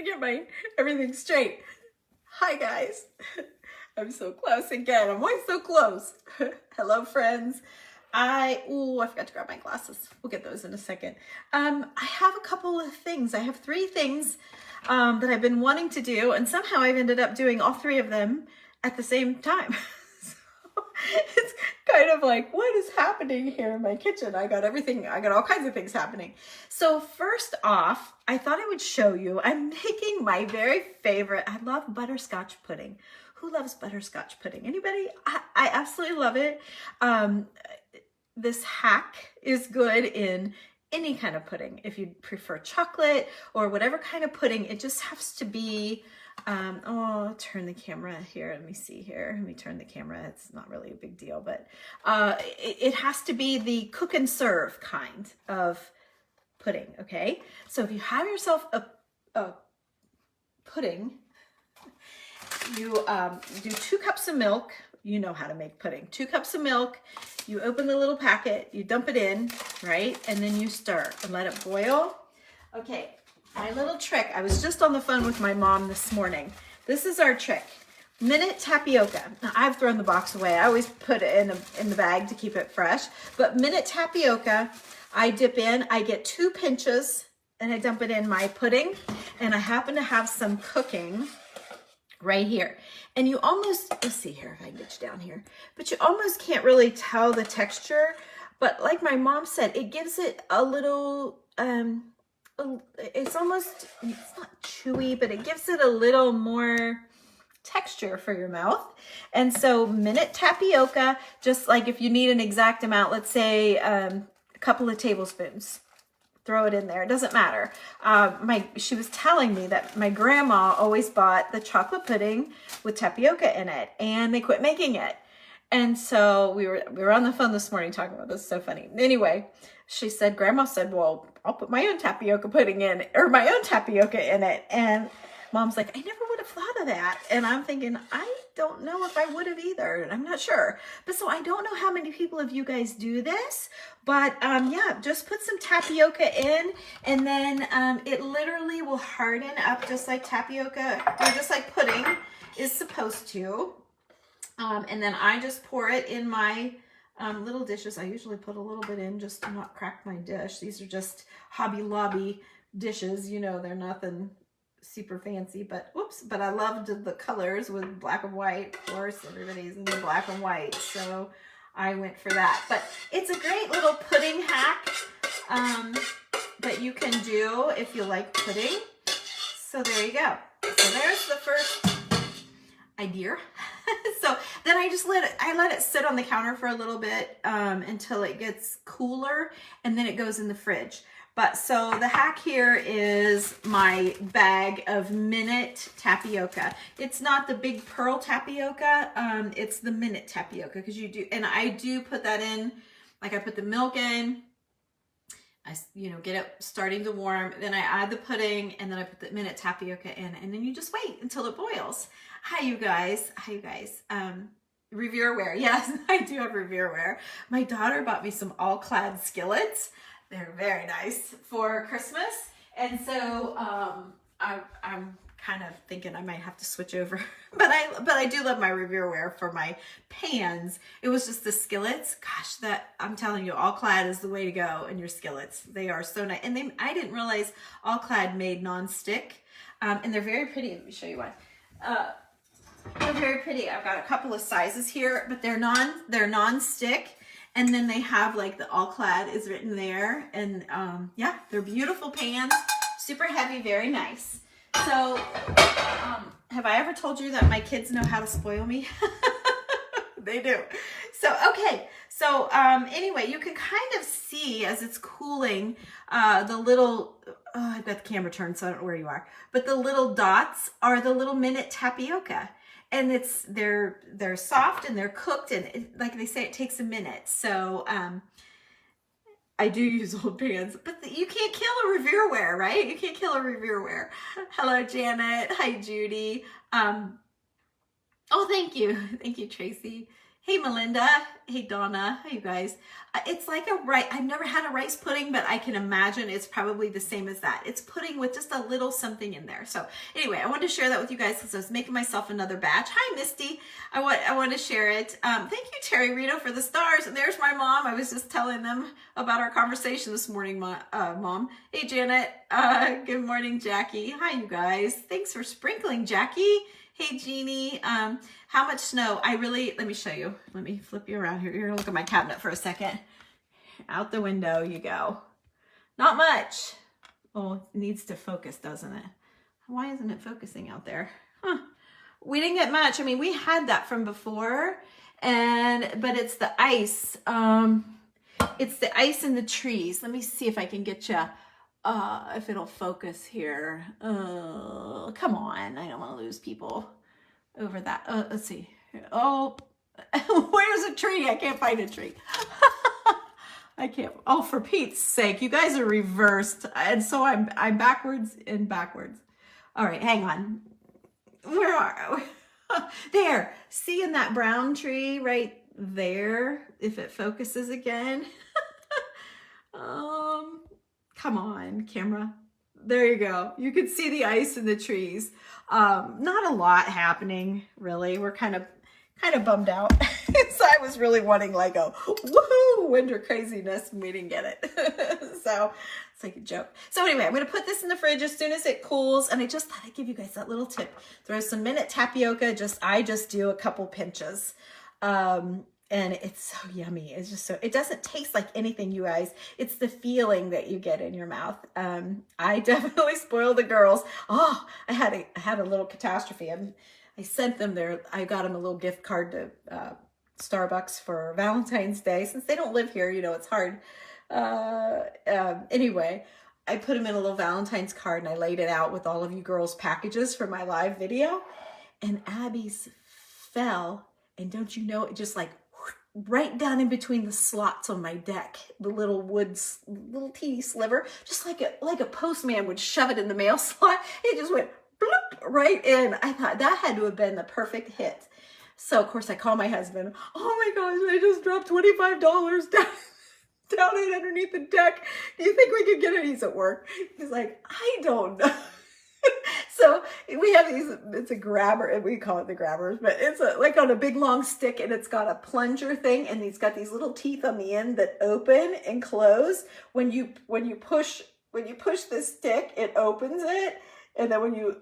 to get everything straight. Hi guys. I'm so close again. I'm always so close. Hello friends. I forgot to grab my glasses. We'll get those in a second. I have a couple of things. I have 3 things that I've been wanting to do, and somehow I've ended up doing all 3 of them at the same time. So it's kind of like, what is happening here in my kitchen? I got all kinds of things happening. So first off, I thought I would show you, I'm making my very favorite, I love butterscotch pudding. Who loves butterscotch pudding? Anybody? I absolutely love it. This hack is good in any kind of pudding. If you prefer chocolate or whatever kind of pudding, it just has to be, I'll turn the camera here. Let me see here. Let me turn the camera. It's not really a big deal, but it has to be the cook and serve kind of pudding, okay? So if you have yourself a pudding, you do 2 cups of milk. You know how to make pudding. 2 cups of milk, you open the little packet, you dump it in, right? And then you stir and let it boil. Okay, my little trick, I was just on the phone with my mom this morning. This is our trick. Minute tapioca. Now I've thrown the box away. I always put it in the bag to keep it fresh. But minute tapioca, I dip in, I get 2 pinches and I dump it in my pudding. And I happen to have some cooking right here. And you almost, let's see here if I can get you down here, but you almost can't really tell the texture. But like my mom said, it gives it a little, it's not chewy, but it gives it a little more texture for your mouth. And so minute tapioca, just like if you need an exact amount, let's say a couple of tablespoons. Throw it in there. It doesn't matter. She was telling me that my grandma always bought the chocolate pudding with tapioca in it, and they quit making it. And so we were on the phone this morning talking about this. So funny. Anyway, Grandma said, well, I'll put my own tapioca pudding in, or my own tapioca in it. And Mom's like, I never would have thought of that. And I'm thinking, I don't know if I would have either. I'm not sure. But so I don't know how many people of you guys do this, but yeah, just put some tapioca in, and then it literally will harden up just like tapioca, or just like pudding is supposed to. And then I just pour it in my little dishes. I usually put a little bit in just to not crack my dish. These are just Hobby Lobby dishes. You know, they're nothing super fancy, but whoops, but I loved the colors with black and white. Of course, everybody's in the black and white, so I went for that. But it's a great little pudding hack that you can do if you like pudding. So there you go. So there's the first idea. So then I just let it sit on the counter for a little bit until it gets cooler, and then it goes in the fridge. But so the hack here is my bag of minute tapioca. It's not the big pearl tapioca. It's the minute tapioca, because you do, and I do put that in, like I put the milk in, I get it starting to warm, then I add the pudding, and then I put the minute tapioca in, and then you just wait until it boils. Hi you guys. Reviewware. Yes, I do have reviewware. My daughter bought me some all-clad skillets. They're very nice for Christmas. And so I'm kind of thinking I might have to switch over. But I do love my reviewware for my pans. It was just the skillets. Gosh, I'm telling you, all clad is the way to go in your skillets. They are so nice. And I didn't realize all clad made non-stick. And they're very pretty. Let me show you one. They're very pretty. I've got a couple of sizes here, but they're non-stick. And then they have like the all clad is written there. And yeah, they're beautiful pans, super heavy, very nice. So have I ever told you that my kids know how to spoil me? They do. So, okay. So anyway, you can kind of see as it's cooling the little, I've got the camera turned so I don't know where you are, but the little dots are the little minute tapioca. And they're soft and they're cooked, and like they say, it takes a minute. So I do use old pans, but you can't kill a reviewware, right? You can't kill a reviewware. Hello, Janet. Hi, Judy. Oh, thank you, Tracy. Hey Melinda, hey Donna, hey you guys. It's like a rice, I've never had a rice pudding, but I can imagine it's probably the same as that. It's pudding with just a little something in there. So anyway, I wanted to share that with you guys because I was making myself another batch. Hi Misty, I want to share it. Thank you Terry Rito for the stars. And there's my mom. I was just telling them about our conversation this morning, Mom. Hey Janet, good morning Jackie. Hi you guys. Thanks for sprinkling Jackie. Hey Jeannie, how much snow? Let me show you. Let me flip you around here. You're gonna look at my cabinet for a second. Out the window you go. Not much. Oh, it needs to focus, doesn't it? Why isn't it focusing out there? Huh. We didn't get much. I mean, we had that from before, but it's the ice. It's the ice in the trees. Let me see if I can get you. If it'll focus here. Come on. I don't want to lose people over that. Let's see. Oh, where's a tree? I can't find a tree. I can't. Oh, for Pete's sake. You guys are reversed. And so I'm backwards and backwards. All right, hang on. Where are there. See in that brown tree right there? If it focuses again. Come on, camera. There you go. You can see the ice in the trees. Not a lot happening, really. We're kind of bummed out. So I was really wanting like a woohoo winter craziness, and we didn't get it. So it's like a joke. So anyway, I'm going to put this in the fridge as soon as it cools. And I just thought I'd give you guys that little tip. Throw some minute tapioca. I just do a couple pinches. And it's so yummy. It's just so, it doesn't taste like anything, you guys. It's the feeling that you get in your mouth. I definitely spoiled the girls. Oh, I had a little catastrophe. I sent them there. I got them a little gift card to Starbucks for Valentine's Day. Since they don't live here, you know, it's hard. Anyway, I put them in a little Valentine's card and I laid it out with all of you girls' packages for my live video. And Abby's fell. And don't you know, it just like right down in between the slots on my deck, the little little teeny sliver, just like a postman would shove it in the mail slot. It just went bloop right in. I thought that had to have been the perfect hit. So of course I call my husband. Oh my gosh, I just dropped $25 down in underneath the deck. Do you think we could get it? He's at work. He's like, I don't know. So we have these, it's a grabber, and we call it the grabbers, but it's like on a big long stick, and it's got a plunger thing, and it's got these little teeth on the end that open and close. When you push the stick, it opens it, and then when you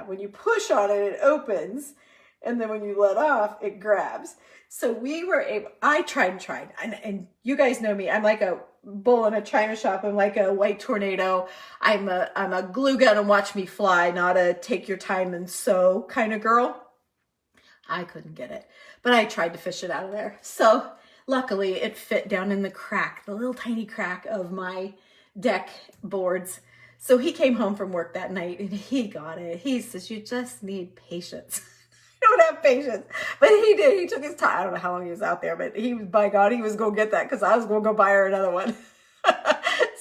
when you push on it, it opens, and then when you let off, it grabs. So we were able, I tried, and you guys know me, I'm like a bull in a china shop. I'm like a white tornado. I'm a glue gun and watch me fly, not a take your time and sew kind of girl. I couldn't get it, but I tried to fish it out of there. So luckily it fit down in the crack, the little tiny crack of my deck boards. So he came home from work that night and he got it. He says, you just need patience. Don't have patience, but he did. He took his time. I don't know how long he was out there, but by God, he was going to get that because I was going to go buy her another one.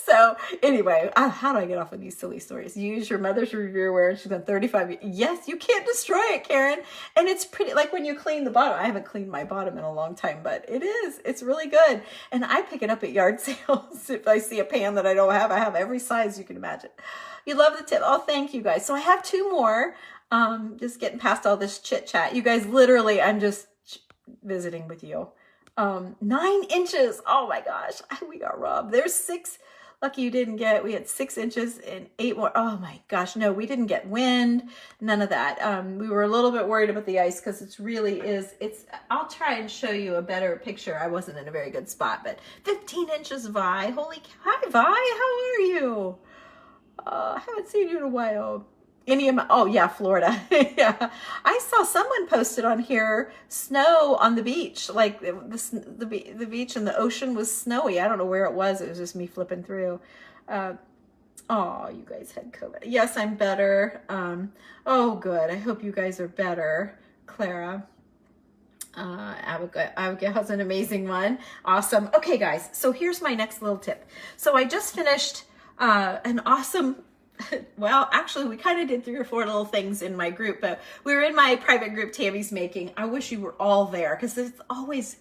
So anyway, how do I get off of these silly stories? You use your mother's review where she's done 35 years. Yes, you can't destroy it, Karen. And it's pretty, like when you clean the bottom. I haven't cleaned my bottom in a long time, but it's really good. And I pick it up at yard sales. If I see a pan that I don't have, I have every size you can imagine. You love the tip. Oh, thank you guys. So I have two more. Just getting past all this chit chat. You guys, literally, I'm just visiting with you. 9 inches. Oh my gosh. We got robbed. There's 6. Lucky you didn't get, we had 6 inches and 8 more. Oh my gosh. No, we didn't get wind. None of that. We were a little bit worried about the ice because I'll try and show you a better picture. I wasn't in a very good spot, but 15 inches, Vi. Holy cow. Hi, Vi. How are you? I haven't seen you in a while. Oh yeah, Florida. Yeah, I saw someone posted on here snow on the beach, like the beach and the ocean was snowy. I don't know where it was. It was just me flipping through. Oh, you guys had COVID. Yes, I'm better. Oh, good. I hope you guys are better, Clara. Abigail has an amazing one. Awesome. Okay, guys. So here's my next little tip. So I just finished an awesome Well, actually, we kind of did 3 or 4 little things in my group, but we were in my private group Tammy's making. I wish you were all there because it's always,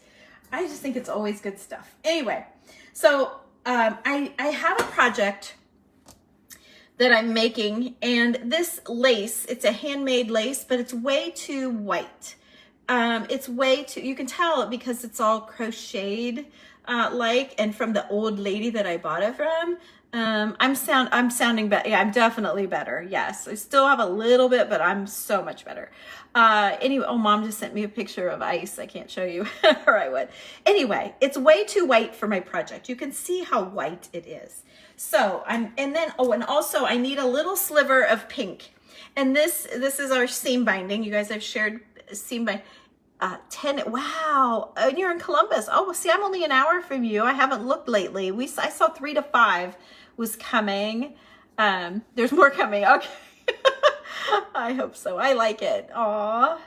I just think it's always good stuff. Anyway, so I have a project that I'm making, and this lace, it's a handmade lace, but it's way too white. It's way too, you can tell because it's all crocheted and from the old lady that I bought it from. I'm sounding better. Yeah, I'm definitely better. Yes, I still have a little bit, but I'm so much better. Anyway, oh, Mom just sent me a picture of ice. I can't show you, or I would. Anyway, it's way too white for my project. You can see how white it is. So and also I need a little sliver of pink. And this is our seam binding. You guys, I've shared seam binding. 10, wow, and you're in Columbus. Oh, see, I'm only an hour from you. I haven't looked lately. I saw 3 to 5 was coming. There's more coming. Okay. I hope so. I like it. Aw.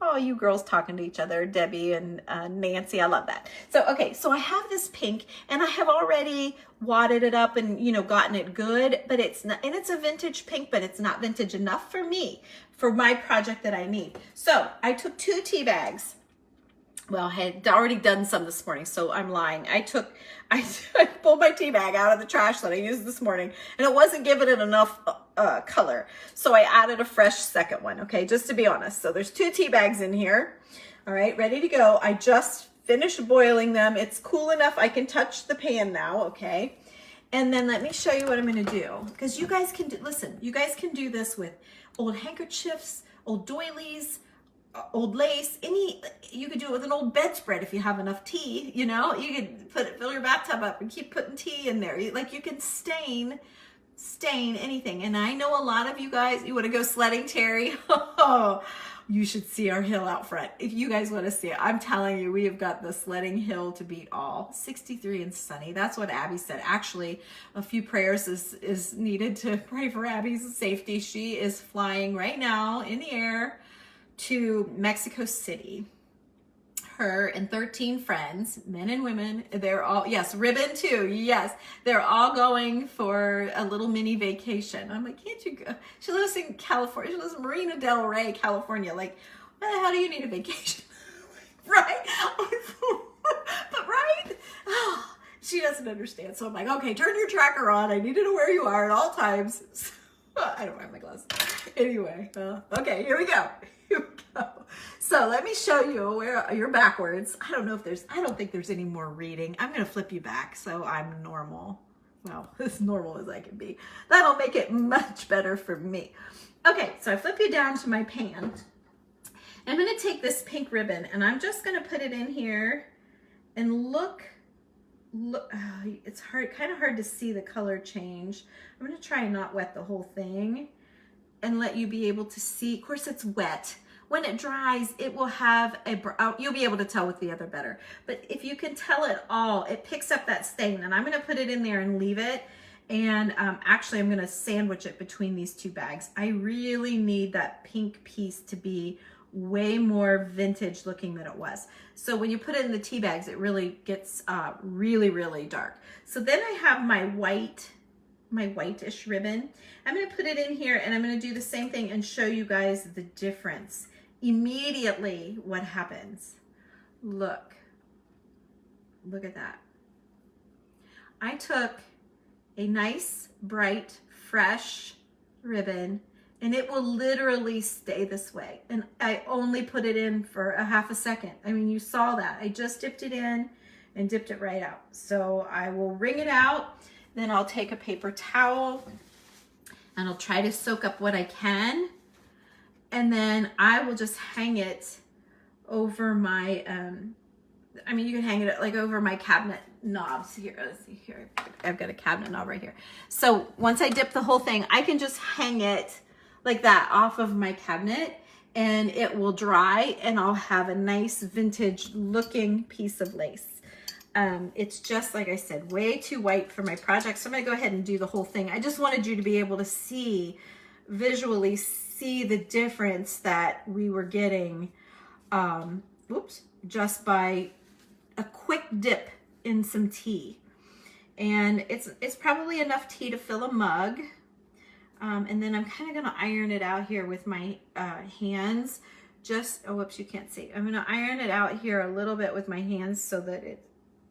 Oh, you girls talking to each other, Debbie and Nancy. I love that. So, okay, so I have this pink, and I have already wadded it up and, you know, gotten it good, but it's not, and it's a vintage pink, but it's not vintage enough for me, for my project that I need. So I took 2 tea bags. Well, I had already done some this morning, so I'm lying. I pulled my tea bag out of the trash that I used this morning, and it wasn't giving it enough color. So I added a fresh second one, okay, just to be honest. So there's 2 tea bags in here. All right, ready to go. I just finished boiling them. It's cool enough I can touch the pan now, okay? And then let me show you what I'm gonna do, because you guys can do, listen, you guys can do this with old handkerchiefs, old doilies, old lace, you could do it with an old bedspread if you have enough tea, you know, you could fill your bathtub up and keep putting tea in there. Like, you can stain anything. And I know a lot of you guys, you want to go sledding, Terry? Oh, you should see our hill out front. If you guys want to see it, I'm telling you, we have got the sledding hill to beat all. 63 and sunny. That's what Abby said. Actually, a few prayers is needed to pray for Abby's safety. She is flying right now in the air to Mexico City. Her and 13 friends, men and women, they're all, yes, Ribbon too, yes, they're all going for a little mini vacation. I'm like, can't you go? She lives in California, she lives in Marina Del Rey, California. Like, why the hell do you need a vacation? Right? But right? Oh, she doesn't understand. So I'm like, okay, turn your tracker on. I need to know where you are at all times. I don't wear my glasses. Anyway, okay, here we go. Here we go. So let me show you where you're backwards. I don't think there's any more reading. I'm going to flip you back so I'm normal. Well, as normal as I can be. That'll make it much better for me. Okay, so I flip you down to my pan. I'm going to take this pink ribbon and I'm just going to put it in here and look, it's kind of hard to see the color change. I'm going to try and not wet the whole thing and let you be able to see. Of course, it's wet. When it dries, it will have you'll be able to tell with the other better. But if you can tell at all, it picks up that stain. And I'm going to put it in there and leave it. And actually, I'm going to sandwich it between these 2 bags. I really need that pink piece to be way more vintage looking than it was. So when you put it in the tea bags, it really gets really, really dark. So then I have my whitish ribbon. I'm going to put it in here and I'm going to do the same thing and show you guys the difference. Immediately what happens. Look at that. I took a nice, bright, fresh ribbon and it will literally stay this way. And I only put it in for a half a second. I mean, you saw that. I just dipped it in and dipped it right out. So I will wring it out. Then I'll take a paper towel and I'll try to soak up what I can. And then I will just hang it over my, I mean, you can hang it like over my cabinet knobs. Here, let's see here. I've got a cabinet knob right here. So once I dip the whole thing, I can just hang it like that off of my cabinet and it will dry and I'll have a nice vintage looking piece of lace. It's just, like I said, way too white for my project. So I'm going to go ahead and do the whole thing. I just wanted you to be able to visually see the difference that we were getting, just by a quick dip in some tea. And it's probably enough tea to fill a mug. And then I'm kind of going to iron it out here with my hands. Just, oh, whoops, you can't see. I'm going to iron it out here a little bit with my hands so that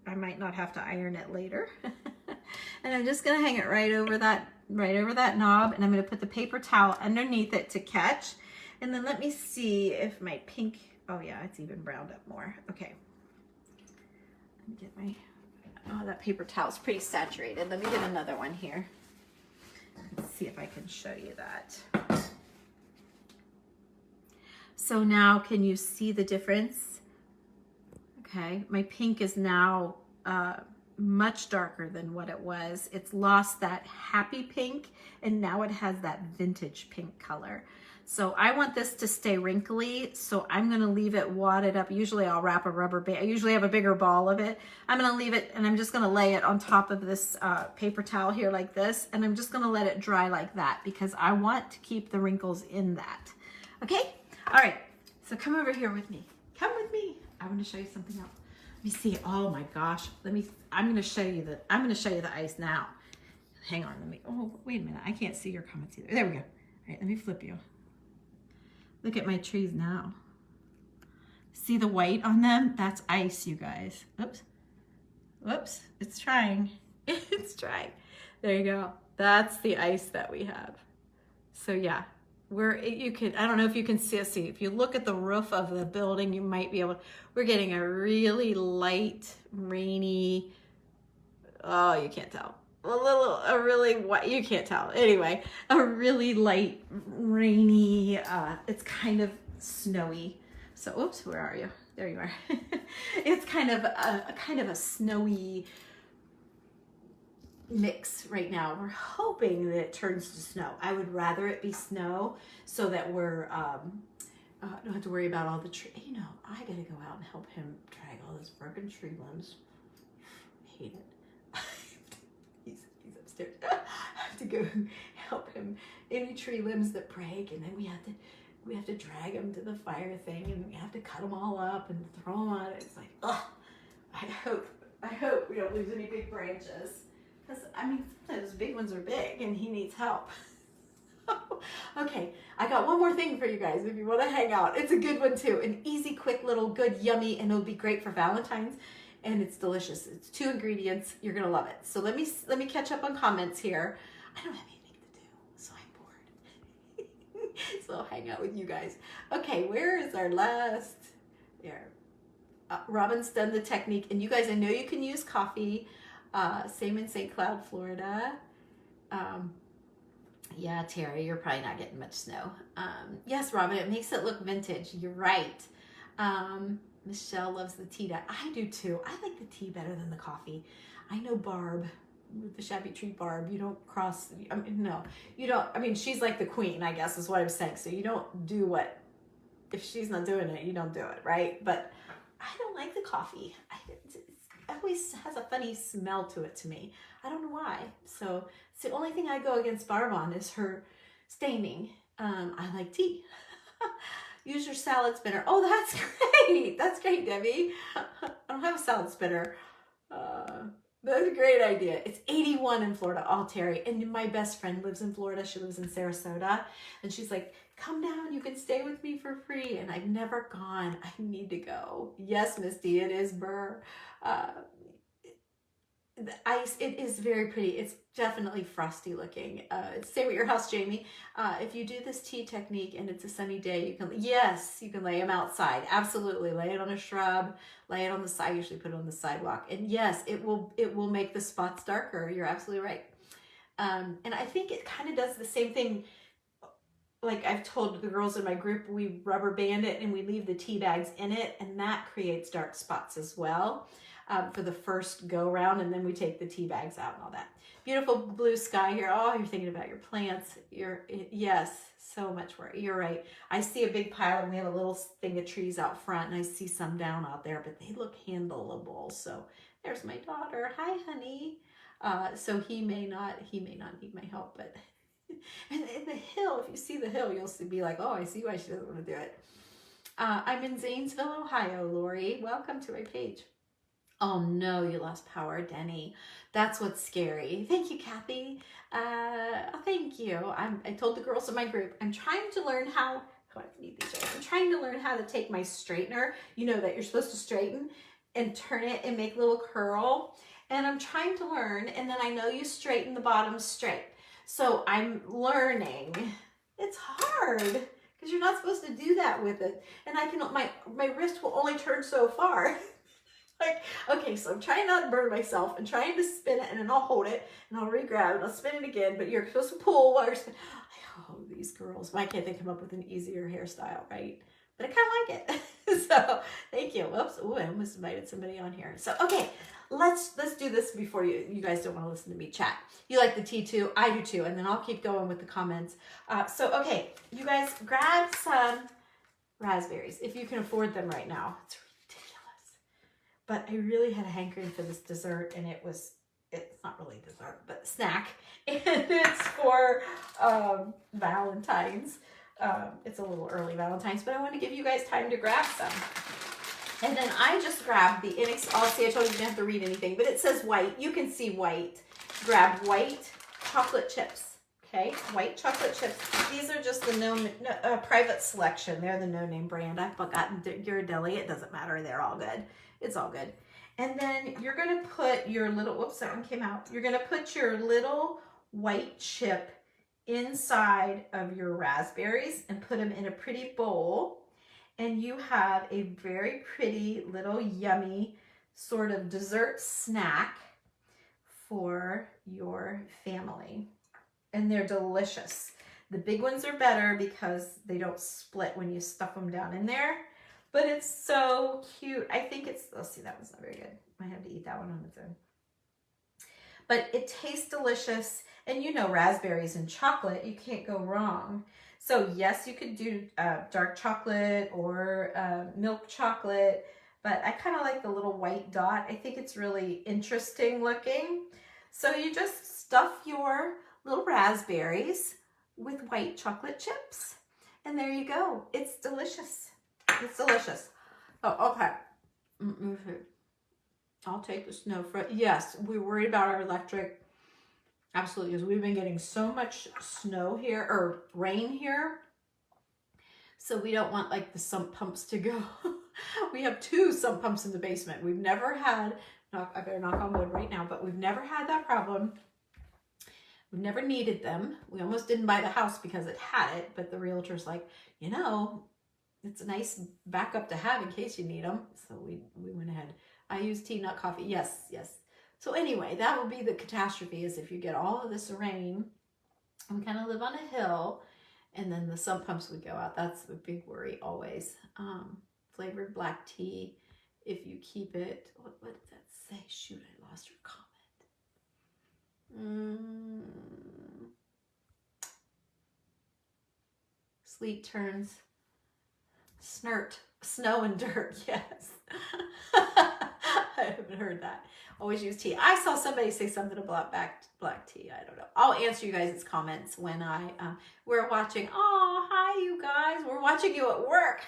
I might not have to iron it later. And I'm just going to hang it right over that knob, and I'm going to put the paper towel underneath it to catch. And then let me see if my pink, oh yeah, it's even browned up more. Okay. Let me get my, oh, that paper towel's pretty saturated. Let me get another one here. Let's see if I can show you that. So now, can you see the difference? Okay, my pink is now much darker than what it was. It's lost that happy pink, and now it has that vintage pink color. So I want this to stay wrinkly, so I'm gonna leave it wadded up. Usually I'll wrap a rubber band. I usually have a bigger ball of it. I'm gonna leave it, and I'm just gonna lay it on top of this paper towel here like this, and I'm just gonna let it dry like that because I want to keep the wrinkles in that. Okay, all right, so come over here with me. Come with me. I want to show you something else. Let me see. Oh my gosh. I'm going to show you the ice now. Hang on. Oh, wait a minute. I can't see your comments either. There we go. All right. Let me flip you. Look at my trees now. See the white on them? That's ice, you guys. Oops. Whoops. It's trying. It's trying. There you go. That's the ice that we have. So yeah. I don't know if you can see, if you look at the roof of the building, you might be able to, we're getting a really light, rainy, oh, you can't tell. A really white, you can't tell. Anyway, a really light, rainy, it's kind of snowy. So, oops, where are you? There you are. It's kind of a snowy mix right now. We're hoping that it turns to snow. I would rather it be snow so that we're don't have to worry about all the tree. You know, I gotta go out and help him drag all those broken tree limbs. I hate it. he's upstairs. I have to go help him. Any tree limbs that break, and then we have to drag them to the fire thing, and we have to cut them all up and throw them on it. It's like, ugh. I hope we don't lose any big branches. Because, I mean, sometimes big ones are big and he needs help. Okay, I got one more thing for you guys if you want to hang out. It's a good one too. An easy, quick, little, good, yummy, and it'll be great for Valentine's. And it's delicious. It's 2 ingredients. You're going to love it. So let me catch up on comments here. I don't have anything to do, so I'm bored. So I'll hang out with you guys. Okay, where is our last? There. Robin's done the technique. And you guys, I know you can use coffee. Same in St. Cloud, Florida. Yeah, Terry, you're probably not getting much snow. Yes, Robin, it makes it look vintage. You're right. Michelle loves the tea. I do too. I like the tea better than the coffee. I know Barb, with the Shabby Tree Barb, you don't cross, I mean, no, you don't, I mean, she's like the queen, I guess is what I'm saying. So you don't do what, if she's not doing it, you don't do it, right? But I don't like the coffee. It always has a funny smell to it to me. I don't know why. So it's the only thing I go against Barb on is her staining. I like tea. Use your salad spinner. Oh, that's great. That's great, Debbie. I don't have a salad spinner. That's a great idea. It's 81 in Florida. Oh, Terry. And my best friend lives in Florida. She lives in Sarasota. And she's like, come down. You can stay with me for free. And I've never gone. I need to go. Yes, Misty, it is Burr. The ice, it is very pretty. It's definitely frosty looking. Stay with your house, Jamie. If you do this tea technique and it's a sunny day, you can, yes, you can lay them outside. Absolutely. Lay it on a shrub, lay it on the side. I usually put it on the sidewalk. And yes, it will make the spots darker. You're absolutely right. And I think it kind of does the same thing. Like I've told the girls in my group, we rubber band it and we leave the tea bags in it, and that creates dark spots as well. For the first go round, and then we take the tea bags out and all that. Beautiful blue sky here. Oh, you're thinking about your plants. Yes, so much work. You're right. I see a big pile, and we have a little thing of trees out front, and I see some down out there, but they look handleable. So there's my daughter. Hi, honey. So he may not need my help, but and the hill, if you see the hill, you'll be like, oh, I see why she doesn't want to do it. I'm in Zanesville, Ohio, Lori. Welcome to my page. Oh no, you lost power, Denny. That's what's scary. Thank you, Kathy. Thank you. I told the girls in my group, I'm trying to learn how, oh, I need these right. I'm trying to learn how to take my straightener, you know, that you're supposed to straighten, and turn it and make a little curl. And I'm trying to learn, and then I know you straighten the bottom straight. So I'm learning. It's hard because you're not supposed to do that with it. And I can, my wrist will only turn so far. Like, okay, so I'm trying not to burn myself and trying to spin it, and then I'll hold it and I'll re-grab it and I'll spin it again, but you're supposed to pull while you're spinning. Oh, these girls, why can't they come up with an easier hairstyle, right? But I kind of like it. So thank you. Whoops. Oh, I almost invited somebody on here. So, okay, let's do this before you guys don't want to listen to me chat. You like the tea too? I do too. And then I'll keep going with the comments. So, okay, you guys grab some raspberries if you can afford them right now. It's but I really had a hankering for this dessert, and it's not really dessert, but snack. And it's for Valentine's. It's a little early Valentine's, but I want to give you guys time to grab some. And then I just grabbed the see, I told you didn't have to read anything, but it says white. You can see white. Grab white chocolate chips. Okay, white chocolate chips. These are just the private selection. They're the no-name brand. I've gotten Ghirardelli. It doesn't matter. They're all good. It's all good. And then you're going to put your little, whoops, that one came out. You're going to put your little white chip inside of your raspberries and put them in a pretty bowl. And you have a very pretty little yummy sort of dessert snack for your family. And they're delicious. The big ones are better because they don't split when you stuff them down in there. But it's so cute. I think it's, let's see, that one's not very good. I have to eat that one on its own. But it tastes delicious. And you know, raspberries and chocolate, you can't go wrong. So yes, you could do dark chocolate or milk chocolate, but I kind of like the little white dot. I think it's really interesting looking. So you just stuff your little raspberries with white chocolate chips. And there you go. It's delicious. It's delicious. Oh, okay. I'll take the snow for it. Yes, we're worried about our electric. Absolutely, because we've been getting so much snow here, or rain here. So we don't want like the sump pumps to go. We have 2 sump pumps in the basement. We've never had, I better knock on wood right now, but we've never had that problem. We've never needed them. We almost didn't buy the house because it had it, but the realtor's like, you know, it's a nice backup to have in case you need them. So we went ahead. I use tea, not coffee. Yes, yes. So anyway, that would be the catastrophe, is if you get all of this rain. We kind of live on a hill, and then the sump pumps would go out. That's the big worry always. Flavored black tea, if you keep it. What did that say? Shoot, I lost your comment. Sleet turns snow and dirt. Yes. I haven't heard that. Always use tea. I saw somebody say something about black tea. I don't know. I'll answer you guys' comments when we're watching. Oh, hi you guys. We're watching you at work.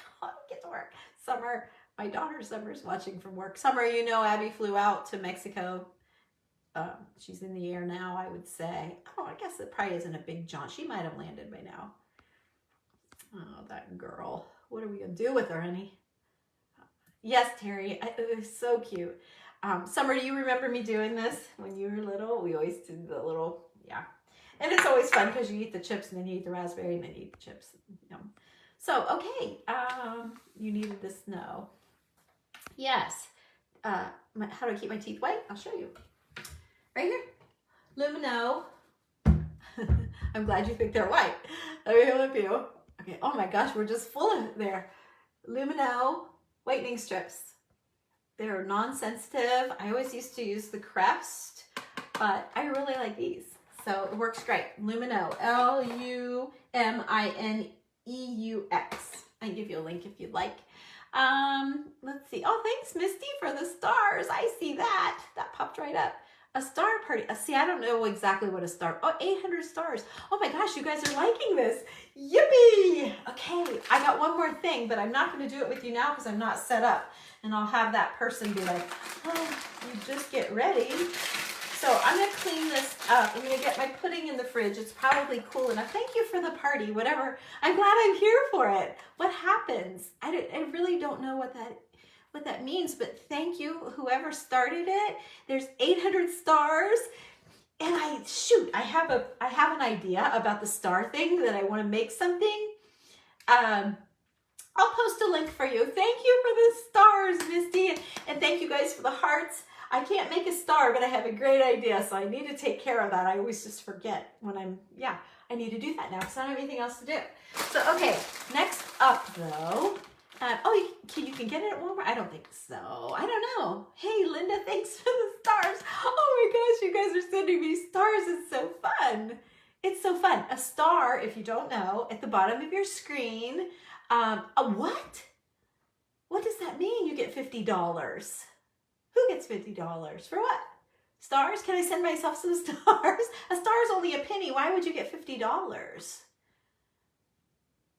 Get to work. Summer, my daughter Summer's watching from work. Summer, you know, Abby flew out to Mexico. She's in the air now, I would say. Oh, I guess it probably isn't a big jaunt. She might have landed by now. Oh, that girl. What are we going to do with her, honey? Yes, Terry. It was so cute. Summer, do you remember me doing this when you were little? We always did the little, yeah. And it's always fun because you eat the chips and then you eat the raspberry and then you eat the chips. Yum. So, okay. You needed the snow. Yes. How do I keep my teeth white? I'll show you. Right here. Luminelle. I'm glad you think they're white. Let me help you. Okay. Oh my gosh, we're just full of it there. Luminelle whitening strips. They're non-sensitive. I always used to use the Crest, but I really like these. So it works great. Luminelle, Lumineux. I can give you a link if you'd like. Let's see. Oh, thanks, Misty, for the stars. I see that. That popped right up. A star party. See, I don't know exactly what a star. Oh, 800 stars. Oh my gosh, you guys are liking this. Yippee! Okay, I got one more thing, but I'm not going to do it with you now because I'm not set up. And I'll have that person be like, oh, you just get ready. So I'm going to clean this up. I'm going to get my pudding in the fridge. It's probably cool enough. Thank you for the party, whatever. I'm glad I'm here for it. What happens? I really don't know what that means, but thank you, whoever started it. There's 800 stars. And I have an idea about the star thing that I want to make something. I'll post a link for you. Thank you for the stars, Misty, and thank you guys for the hearts. I can't make a star, but I have a great idea, so I need to take care of that. I always just forget when I need to do that now because I don't have anything else to do. So, okay, next up though, you can get it at Walmart? I don't think so. I don't know. Hey, Linda, thanks for the stars. Oh my gosh, you guys are sending me stars. It's so fun. It's so fun. A star, if you don't know, at the bottom of your screen. What? What does that mean? You get $50. Who gets $50? For what? Stars? Can I send myself some stars? A star is only a penny. Why would you get $50?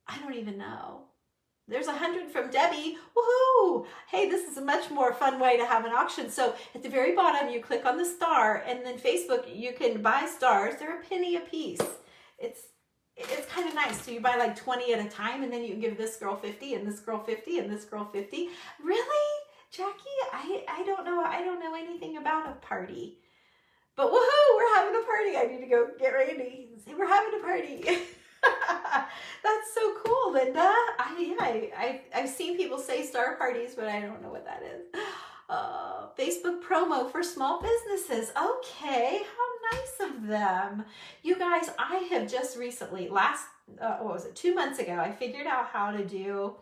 I don't even know. There's 100 from Debbie. Woohoo! Hey, this is a much more fun way to have an auction. So at the very bottom, you click on the star, and then Facebook, you can buy stars. They're a penny a piece. It's kind of nice. So you buy like 20 at a time, and then you can give this girl 50, and this girl 50, and this girl 50. Really? Jackie, I don't know. I don't know anything about a party. But woohoo, we're having a party. I need to go get ready and say we're having a party. That's so cool, Linda. I've seen people say star parties, but I don't know what that is. Facebook promo for small businesses. Okay, how nice of them. You guys, I have just recently, 2 months ago, I figured out how to do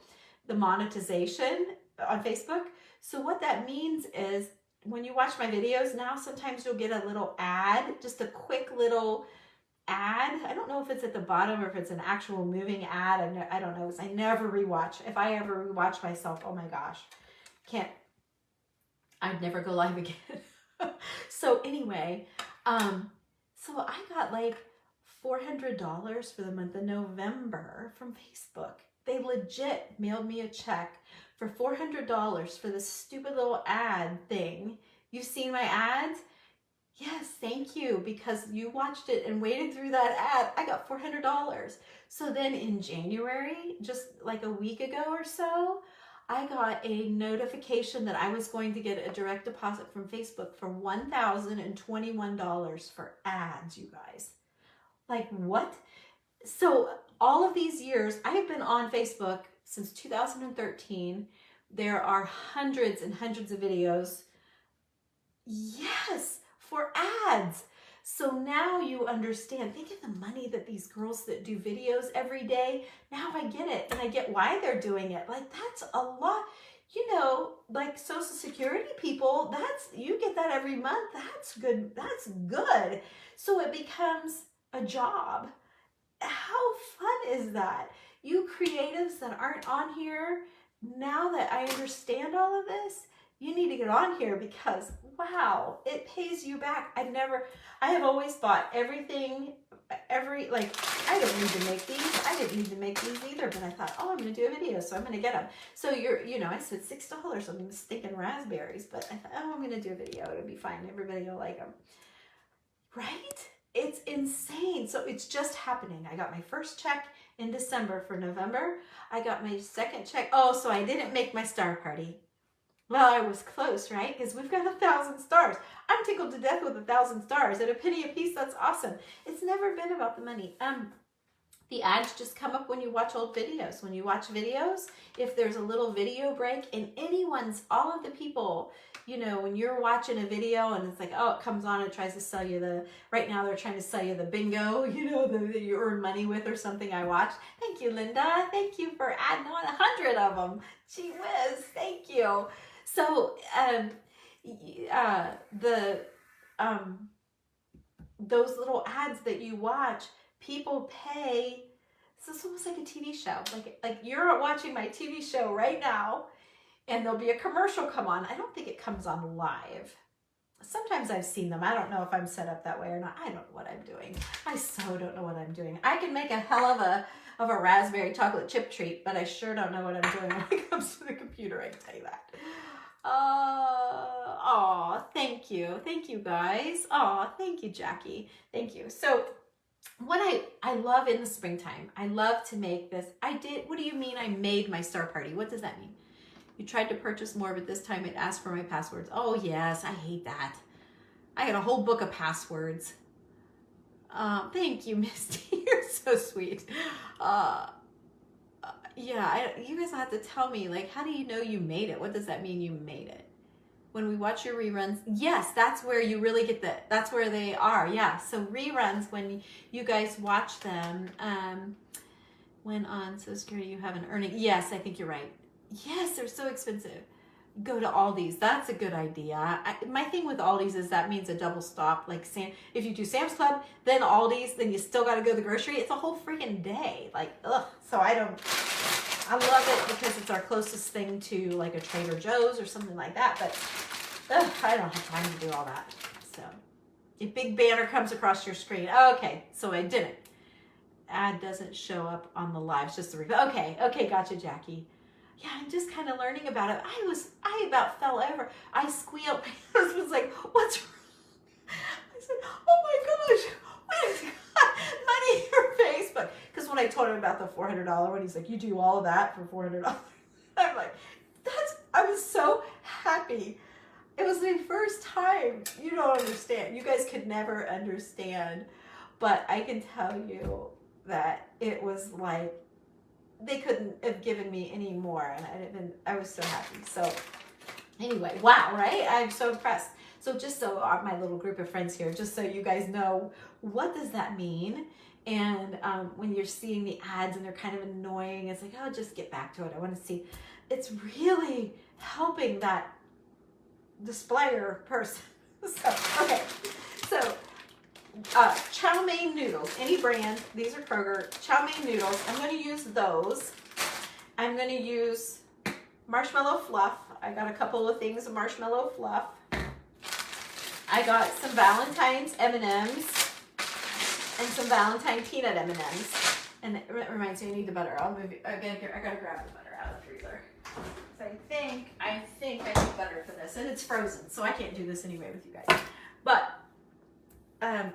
the monetization on Facebook. So what that means is when you watch my videos now, sometimes you'll get a little ad, just a quick little ad. I don't know if it's at the bottom or if it's an actual moving ad. I don't know, because I never rewatch. If I ever rewatch myself, oh my gosh, I'd never go live again. So anyway, so I got like $400 for the month of November from Facebook. They legit mailed me a check for $400 for this stupid little ad thing. You've seen my ads? Yes, thank you, because you watched it and waited through that ad. I got $400. So then in January, just like a week ago or so, I got a notification that I was going to get a direct deposit from Facebook for $1,021 for ads, you guys. Like what? So all of these years, I have been on Facebook since 2013. There are hundreds and hundreds of videos. Yes, for ads. So now you understand. Think of the money that these girls that do videos every day. Now I get it, and I get why they're doing it. Like that's a lot. You know, like Social Security people, you get that every month. That's good. That's good. So it becomes a job. How fun is that? You creatives that aren't on here, now that I understand all of this, you need to get on here because, wow, it pays you back. I have always bought everything, I don't need to make these. I didn't need to make these either, but I thought, oh, I'm going to do a video, so I'm going to get them. So I said $6 on these stinking raspberries, but I thought, oh, I'm going to do a video. It'll be fine. Everybody will like them. Right? It's insane. So it's just happening. I got my first check in December for November. I got my second check. Oh, so I didn't make my star party. Well, I was close, right? Because we've got 1,000 stars. I'm tickled to death with 1,000 stars at a penny a piece. That's awesome. It's never been about the money. The ads just come up when you watch old videos. When you watch videos, if there's a little video break and all of the people, when you're watching a video and it's like, oh, it comes on and tries to sell you right now they're trying to sell you the bingo, that you earn money with or something I watched. Thank you, Linda. Thank you for adding on 100 of them. Gee whiz, thank you. So, those little ads that you watch, people pay. So it's almost like a TV show. Like you're watching my TV show right now, and there'll be a commercial come on. I don't think it comes on live. Sometimes I've seen them. I don't know if I'm set up that way or not. I don't know what I'm doing. I so don't know what I'm doing. I can make a hell of a raspberry chocolate chip treat, but I sure don't know what I'm doing when it comes to the computer. I can tell you that. Oh, thank you. Thank you guys. Oh, thank you, Jackie. Thank you. So what I love in the springtime, I love to make this. What do you mean I made my star party? What does that mean? You tried to purchase more, but this time it asked for my passwords. Oh yes, I hate that. I got a whole book of passwords. Thank you, Misty. You're so sweet. Yeah, you guys have to tell me, like, how do you know you made it? What does that mean you made it? When we watch your reruns, yes, that's where you really get that's where they are. Yeah, so reruns, when you guys watch them, when on So Security you have an earning. Yes, I think you're right. Yes, they're so expensive. Go to Aldi's. That's a good idea. My thing with Aldi's is that means a double stop. Like if you do Sam's Club, then Aldi's, then you still got to go to the grocery. It's a whole freaking day. Like, ugh. So I love it because it's our closest thing to like a Trader Joe's or something like that. But ugh, I don't have time to do all that. So a big banner comes across your screen. Okay, so I didn't. Ad doesn't show up on the live. It's just the replay. Okay, gotcha, Jackie. Yeah, I'm just kind of learning about it. I about fell over. I squealed. My husband's like, what's wrong? I said, oh my gosh, what is money in your face? But because when I told him about the $400 one, he's like, you do all of that for $400? I'm like, I was so happy. It was my first time. You don't understand. You guys could never understand. But I can tell you that it was like, they couldn't have given me any more, and I was so happy. So anyway, wow, right? I'm so impressed. So just so my little group of friends here, just so you guys know, what does that mean? And when you're seeing the ads and they're kind of annoying, it's like, oh, just get back to it. I want to see. It's really helping that displayer person. So, okay, so chow mein noodles, any brand, these are Kroger, chow mein noodles. I'm going to use those. I'm going to use marshmallow fluff. I got a couple of things of marshmallow fluff. I got some Valentine's M&Ms and some Valentine peanut M&Ms. And it reminds me, I need the butter. I'll move. I gotta grab the butter out of the freezer. So I think I need butter for this, and it's frozen, so I can't do this anyway with you guys. But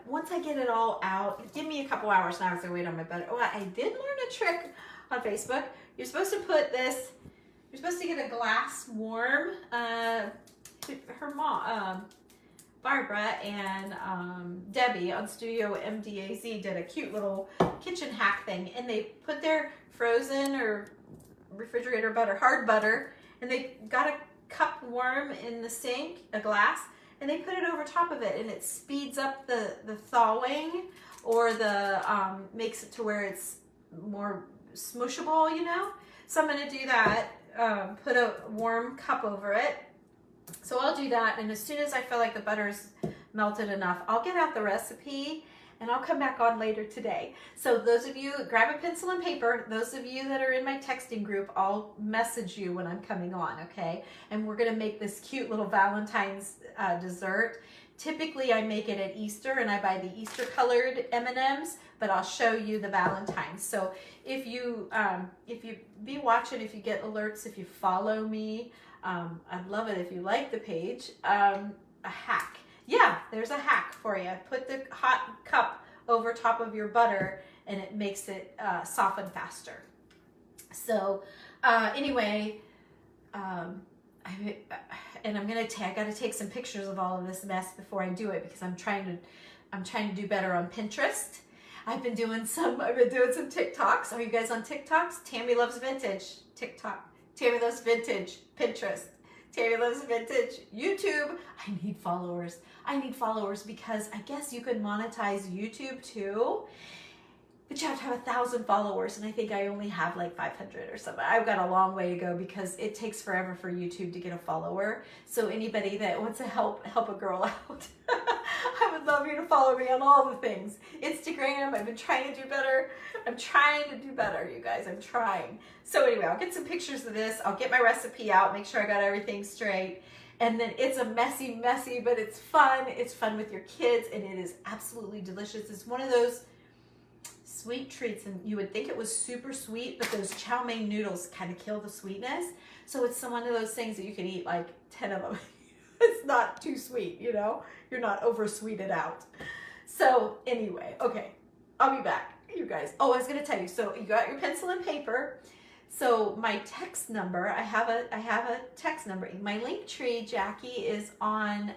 once I get it all out, give me a couple hours now because I wait on my butter. Oh, I did learn a trick on Facebook. You're supposed to put this, you're supposed to get a glass warm. Her mom, Barbara and Debbie on Studio MDAZ did a cute little kitchen hack thing, and they put their frozen or refrigerator butter, hard butter, and they got a cup warm in the sink, a glass, and they put it over top of it, and it speeds up the thawing, or the makes it to where it's more smushable, you know? So I'm gonna do that, put a warm cup over it. So I'll do that, and as soon as I feel like the butter's melted enough, I'll get out the recipe and I'll come back on later today. So those of you, grab a pencil and paper. Those of you that are in my texting group, I'll message you when I'm coming on, okay? And we're gonna make this cute little Valentine's dessert. Typically I make it at Easter and I buy the Easter colored M&Ms, but I'll show you the Valentine's. So if you be watching, if you get alerts, if you follow me, I'd love it if you like the page. A hack. Yeah, there's a hack for you. Put the hot cup over top of your butter and it makes it soften faster. So anyway, I gotta take some pictures of all of this mess before I do it because I'm trying to do better on Pinterest. I've been doing some TikToks. Are you guys on TikToks? Tammy Loves Vintage TikTok. Tammy Loves Vintage Pinterest. Tammy Loves Vintage YouTube. I need followers. I need followers because I guess you could monetize YouTube too, but you have to have 1,000 followers, and I think I only have like 500 or something. I've got a long way to go because it takes forever for YouTube to get a follower. So anybody that wants to help a girl out, I would love you to follow me on all the things. Instagram, I've been trying to do better. I'm trying to do better, you guys. I'm trying. So anyway, I'll get some pictures of this. I'll get my recipe out, make sure I got everything straight. And then it's a messy, but it's fun. It's fun with your kids, and it is absolutely delicious. It's one of those sweet treats, and you would think it was super sweet, but those chow mein noodles kind of kill the sweetness. So it's one of those things that you can eat like 10 of them. It's not too sweet, you know? You're not over sweeted out. So anyway, okay, I'll be back, you guys. Oh, I was gonna tell you, so you got your pencil and paper. So my text number, I have a text number. My link tree, Jackie, is on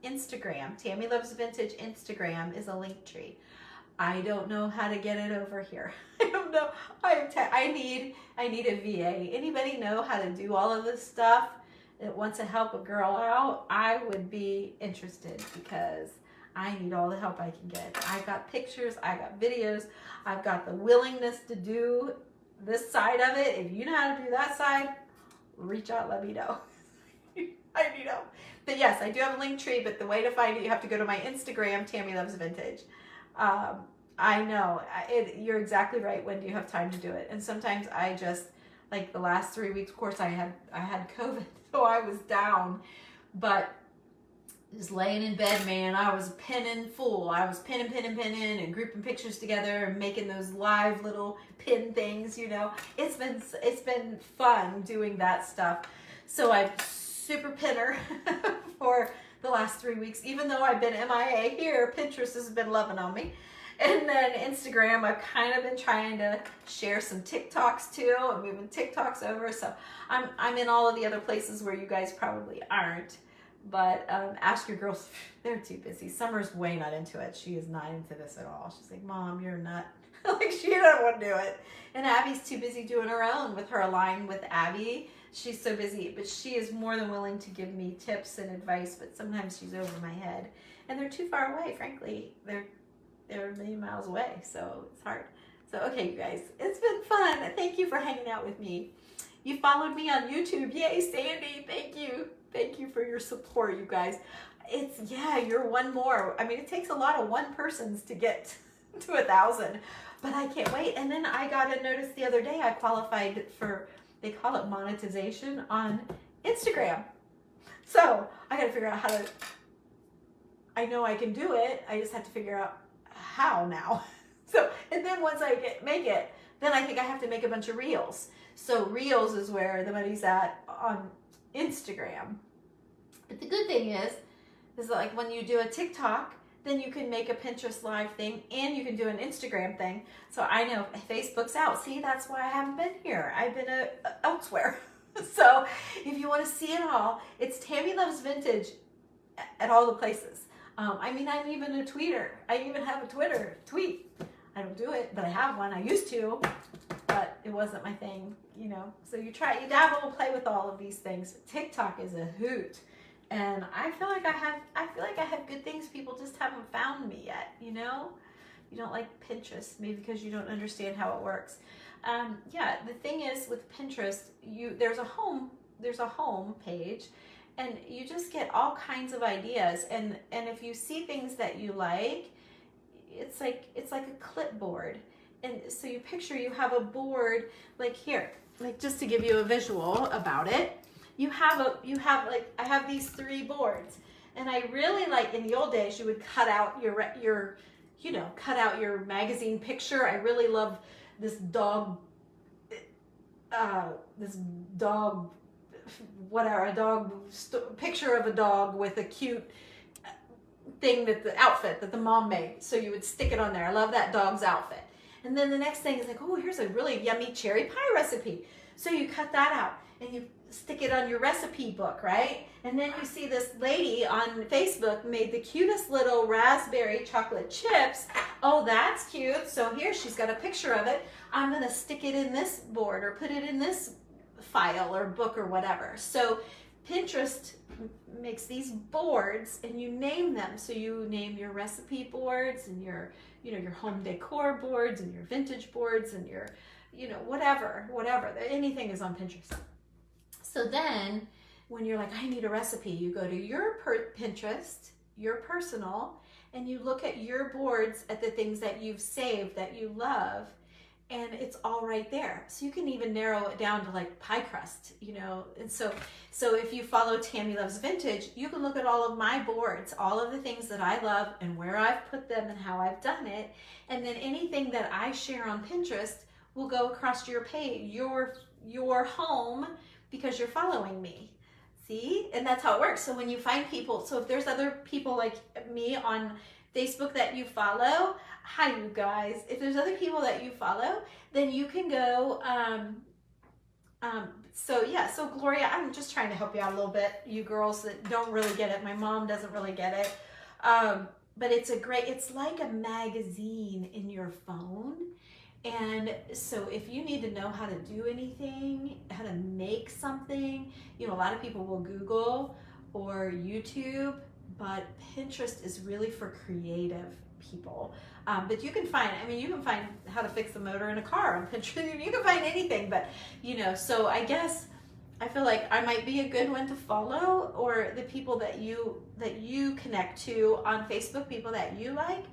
Instagram. Tammy Loves Vintage Instagram is a link tree. I don't know how to get it over here. I don't know. I need a VA. Anybody know how to do all of this stuff that wants to help a girl out? I would be interested because I need all the help I can get. I got pictures, I got videos, I've got the willingness to do this side of it. If you know how to do that side, reach out, let me know. I need help. But yes, I do have a link tree, but the way to find it, you have to go to my Instagram, Tammy Loves Vintage. I know, you're exactly right. When do you have time to do it? And sometimes I just, like the last 3 weeks, of course I had COVID, so I was down, but just laying in bed, man, I was pinning full. I was pinning and grouping pictures together and making those live little pin things, you know. It's been fun doing that stuff. So I'm super pinner for the last 3 weeks, even though I've been MIA here. Pinterest has been loving on me. And then Instagram, I've kind of been trying to share some TikToks too. I'm moving TikToks over. So I'm in all of the other places where you guys probably aren't. But ask your girls, they're too busy. Summer's way not into it. She is not into this at all. She's like, Mom, you're not. Like, she doesn't want to do it. And Abby's too busy doing her own with her Align with Abby. She's so busy, but she is more than willing to give me tips and advice, but sometimes she's over my head. And they're too far away, frankly. They're a million miles away, so it's hard. So, okay, you guys, it's been fun. Thank you for hanging out with me. You followed me on YouTube. Yay, Sandy, thank you. Thank you for your support, you guys. Yeah, you're one more. I mean, it takes a lot of one persons to get to 1,000, but I can't wait. And then I got a notice the other day I qualified for, they call it monetization on Instagram. So I got to figure out how to, I know I can do it. I just have to figure out how now. So, and then once I make it, then I think I have to make a bunch of reels. So reels is where the money's at on Instagram. But the good thing is like when you do a TikTok, then you can make a Pinterest live thing and you can do an Instagram thing. So I know Facebook's out. See, that's why I haven't been here. I've been elsewhere. So if you want to see it all, it's Tammy Loves Vintage at all the places. I mean, I'm even a tweeter. I even have a Twitter tweet. I don't do it, but I have one. I used to, but it wasn't my thing, you know. So you dabble, play with all of these things. TikTok is a hoot. And I feel like I have good things. People just haven't found me yet, you know? You don't like Pinterest, maybe because you don't understand how it works. Yeah, the thing is with Pinterest, there's a home page, and you just get all kinds of ideas. And if you see things that you like, it's like a clipboard. And so you have a board like here, like just to give you a visual about it. I have these 3 boards, and I really like, in the old days, you would cut out cut out your magazine picture. I really love this dog, picture of a dog with a cute thing the outfit that the mom made. So you would stick it on there. I love that dog's outfit. And then the next thing is like, oh, here's a really yummy cherry pie recipe. So you cut that out and you stick it on your recipe book, right? And then you see this lady on Facebook made the cutest little raspberry chocolate chips. Oh, that's cute. So here she's got a picture of it. I'm gonna stick it in this board or put it in this file or book or whatever. So Pinterest makes these boards and you name them. So you name your recipe boards and your home decor boards and your vintage boards and your, whatever, anything is on Pinterest. So then when you're like, I need a recipe, you go to your Pinterest, your personal, and you look at your boards at the things that you've saved that you love, and it's all right there. So you can even narrow it down to like pie crust, you know. And so if you follow Tammy Loves Vintage, you can look at all of my boards, all of the things that I love and where I've put them and how I've done it. And then anything that I share on Pinterest will go across your page, your home, because you're following me. See? And that's how it works. So when you find people, so if there's other people like me on Facebook that you follow, hi you guys, if there's other people that you follow, then you can go, so Gloria, I'm just trying to help you out a little bit, you girls that don't really get it. My mom doesn't really get it. But it's like a magazine in your phone. And so if you need to know how to do anything, how to make something, you know, a lot of people will Google or YouTube, but Pinterest is really for creative people. But you can find how to fix the motor in a car on Pinterest. You can find anything, but you know, so I guess I feel like I might be a good one to follow, or the people that you connect to on Facebook, people that you like.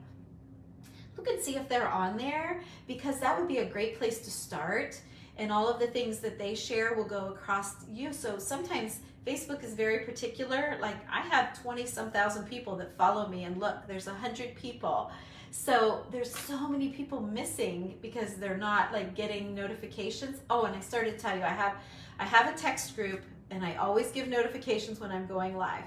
Look and see if they're on there, because that would be a great place to start. And all of the things that they share will go across you. So sometimes Facebook is very particular. Like I have 20-some thousand people that follow me, and look, there's 100 people. So there's so many people missing because they're not like getting notifications. Oh, and I started to tell you, I have a text group, and I always give notifications when I'm going live.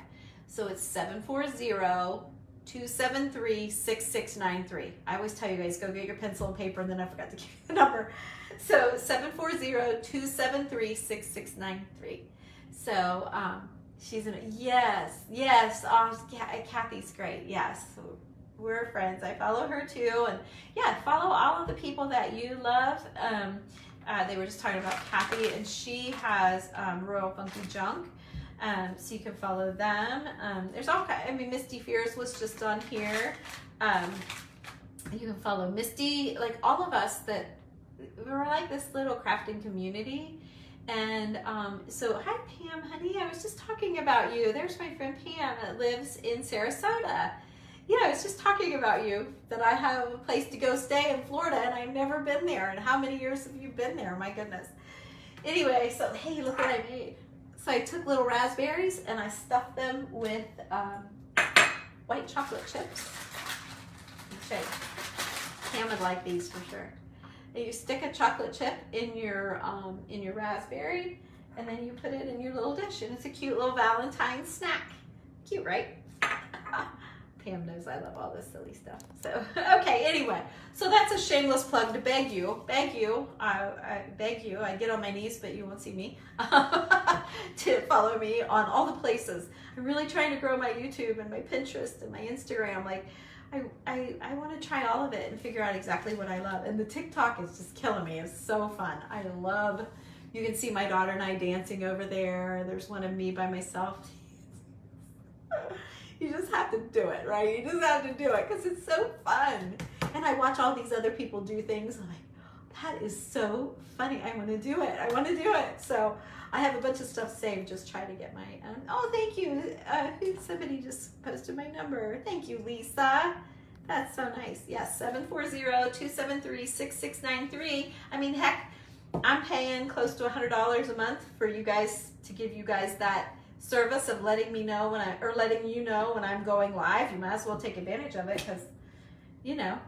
So it's 740-273-6693. I always tell you guys, go get your pencil and paper, and then I forgot to give you the number. So 740-273-6693. So she's yes. Oh, Kathy's great. Yes, we're friends. I follow her too, and yeah, follow all of the people that you love. They were just talking about Kathy, and she has Royal Funky Junk. So you can follow them. There's all kinds, Misty Fears was just on here. You can follow Misty, like all of us that we're like this little crafting community. And so hi Pam, honey, I was just talking about you. There's my friend Pam that lives in Sarasota. Yeah, I was just talking about you, that I have a place to go stay in Florida, and I've never been there. And how many years have you been there? My goodness. Anyway, so hey, look what I made. So I took little raspberries and I stuffed them with white chocolate chips. Okay, Pam would like these for sure. And you stick a chocolate chip in your raspberry, and then you put it in your little dish, and it's a cute little Valentine's snack. Cute, right? Pam knows I love all this silly stuff. So, okay, anyway, so that's a shameless plug to beg you, I beg you, I get on my knees, but you won't see me, to follow me on all the places. I'm really trying to grow my YouTube and my Pinterest and my Instagram. Like, I want to try all of it and figure out exactly what I love. And the TikTok is just killing me. It's so fun. I love, you can see my daughter and I dancing over there. There's one of me by myself. You just have to do it, right? You just have to do it because it's so fun. And I watch all these other people do things. I'm like, that is so funny. I want to do it. I want to do it. So I have a bunch of stuff saved. Just try to get my, oh, thank you. Somebody just posted my number. Thank you, Lisa. That's so nice. Yes, 740-273-6693. I mean, heck, I'm paying close to $100 a month for you guys, to give you guys that service of letting me know letting you know when I'm going live. You might as well take advantage of it, because you know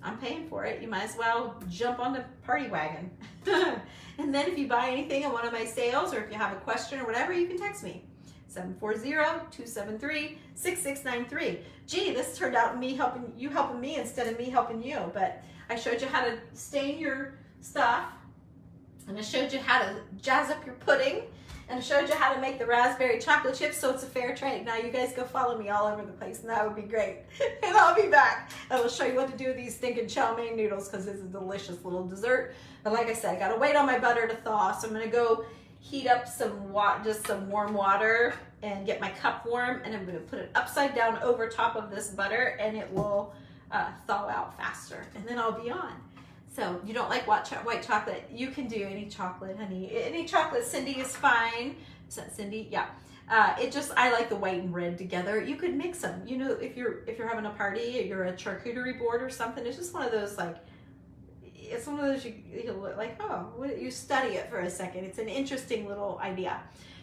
I'm paying for it. You might as well jump on the party wagon. And then if you buy anything in one of my sales, or if you have a question or whatever, you can text me 740-273-6693. Gee, this turned out me helping me instead of me helping you. But I showed you how to stain your stuff, and I showed you how to jazz up your pudding, and I showed you how to make the raspberry chocolate chips, so it's a fair trade. Now you guys go follow me all over the place, and that would be great. And I'll be back, and I'll show you what to do with these stinking chow mein noodles, because it's a delicious little dessert. But like I said, I gotta wait on my butter to thaw, so I'm gonna go heat up just some warm water and get my cup warm, and I'm gonna put it upside down over top of this butter, and it will thaw out faster, and then I'll be on. So you don't like white chocolate, you can do any chocolate, honey. Any chocolate, Cindy, is fine. Is that Cindy? Yeah. I like the white and red together. You could mix them. You know, if you're having a party, or you're a charcuterie board or something, it's just one of those, like, it's one of those you'll look like, oh, you study it for a second. It's an interesting little idea.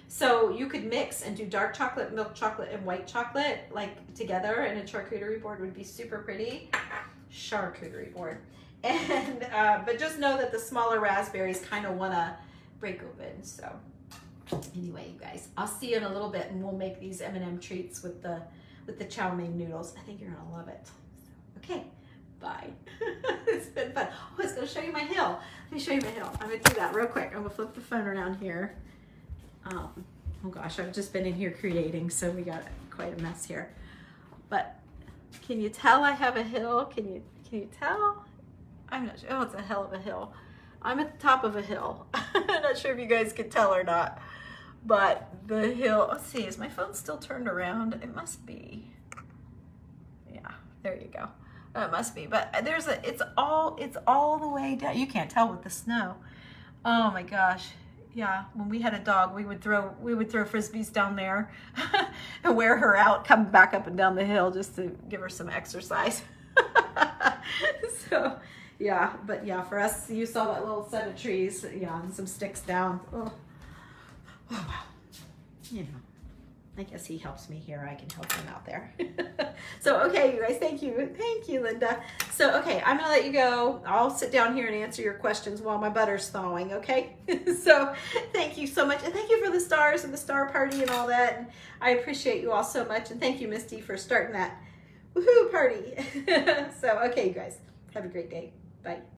So you could mix and do dark chocolate, milk chocolate, and white chocolate like together, and a charcuterie board would be super pretty. Charcuterie board. And but just know that the smaller raspberries kind of want to break open. So anyway, you guys, I'll see you in a little bit, and we'll make these M&M treats with the chow mein noodles. I think you're gonna love it. Okay, bye. It's been fun. Oh, I was gonna show you my hill. Let me show you my hill. I'm gonna do that real quick. I'm gonna flip the phone around here. Oh gosh, I've just been in here creating, so we got quite a mess here. But can you tell I have a hill? Can you tell? I'm not sure. Oh, it's a hell of a hill. I'm at the top of a hill. I'm not sure if you guys can tell or not, but the hill, let's see, is my phone still turned around? It must be. Yeah, there you go. It must be, but it's all the way down. You can't tell with the snow. Oh my gosh. Yeah, when we had a dog, we would throw frisbees down there and wear her out, come back up and down the hill just to give her some exercise. So, yeah, but yeah, for us, you saw that little set of trees, yeah, and some sticks down. Oh wow. You know, I guess he helps me here. I can help him out there. So, okay, you guys, thank you, Linda. So, okay, I'm gonna let you go. I'll sit down here and answer your questions while my butter's thawing, okay? So, thank you so much, and thank you for the stars and the star party and all that. And I appreciate you all so much, and thank you, Misty, for starting that woohoo party. So, okay, you guys, have a great day. Bye.